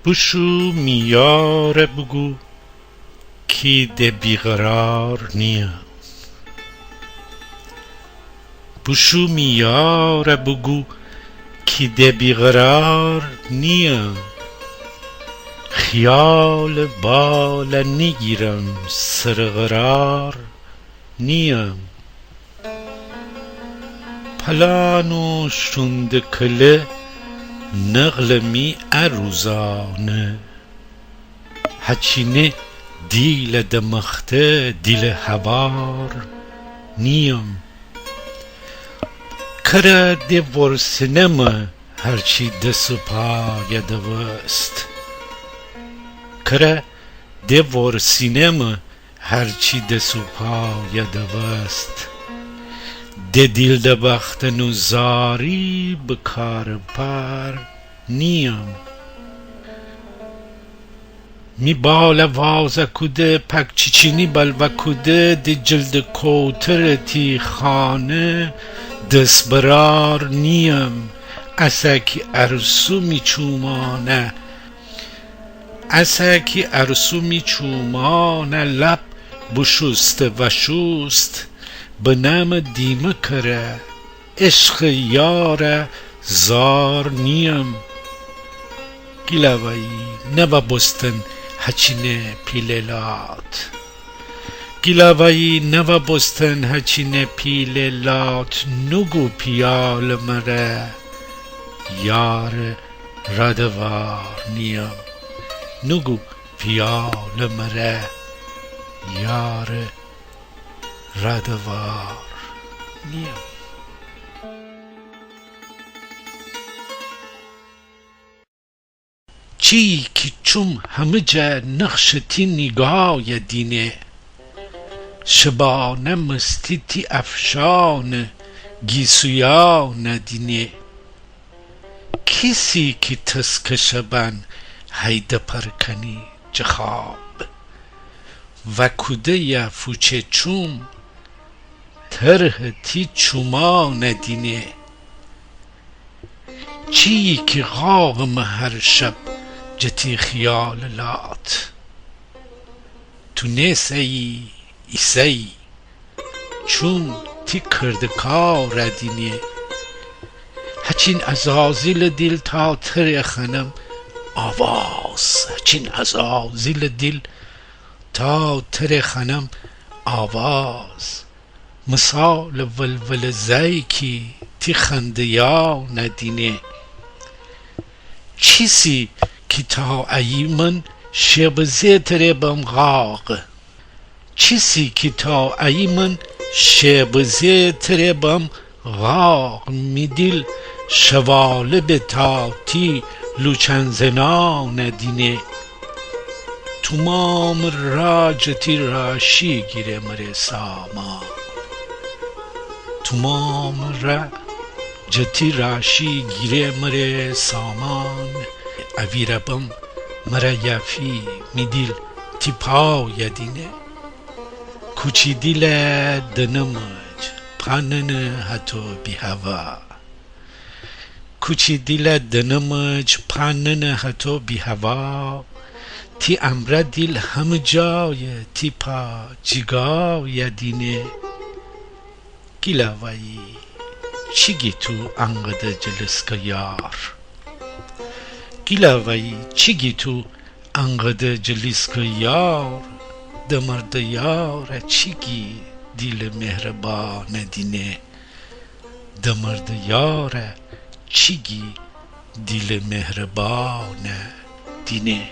بشو میاره بگو کی ده بیقرار نیم. بشو میاره بگو کی ده بیقرار نیم. خیال بالا نگیرم سر قرار نیم. پلانو شونده کله نقلمی اروزانه. هچینه دیل دمخته دیل هوار نیم. کره دی ورسنم هرچی دست پای دوست. کره دی ورسنم هرچی دست پای دوست. دی دیل ده بخت نوزاری بکار پر نیم. می بالا وازه کده پک چیچینی بلوه کده دی جلد کوتر تی خانه دست برار نیم. اسکی ارسو می چومانه اسکی ارسو می چومانه لب بشست و شست بنام دیمه کره عشق یاره زار نیم. گیلوایی نبا بستن هچینه پیللات. گیلوایی نبا بستن هچینه پیللات. نگو پیال مره یار ردوار نیم. نگو پیال مره یار ردوار نیم. چی که چوم همه جا نقش تی نگاه دینه. شبانه مستی تی افشان گیسویان دینه. کسی که تسک شبن هیده پرکنی جخاب. و کده یا فوچه چوم تره تی چومان دینه. چی که غاغم هر شب جتی خیال لات. تو نیسی ایسی چون تی کردکار دینه. هچین ازازیل دیل تا تر خنم آواز. هچین ازازیل دیل تا تر خنم آواز. مثال ولول زیکی تی خندیا ندینه. چیزی که تا ایمن شبزه تره بم غاق. چیزی که تا ایمن شبزه تره بم غاق. می دیل شواله به تا تی لوچن زنا ندینه. تومام راجتی راشی گیره مره ساما. تومام راجتی راشی گیره مره سامان. اویربم مره یفی می دیل تی پای دینه. کوچی دیل دنمج پانن هتو بی هوا. کوچی دیل دنمج پانن هتو بی هوا. تی امره دیل هم جای تی پا جگای دینه. گیلوایی چیگی تو انقدر جلسکا یار. گیلوایی چیگی تو انقدر جلسکا یار. دمرد یار چیگی دیل مهربان دینه. دمرد یار چیگی دیل مهربان دینه.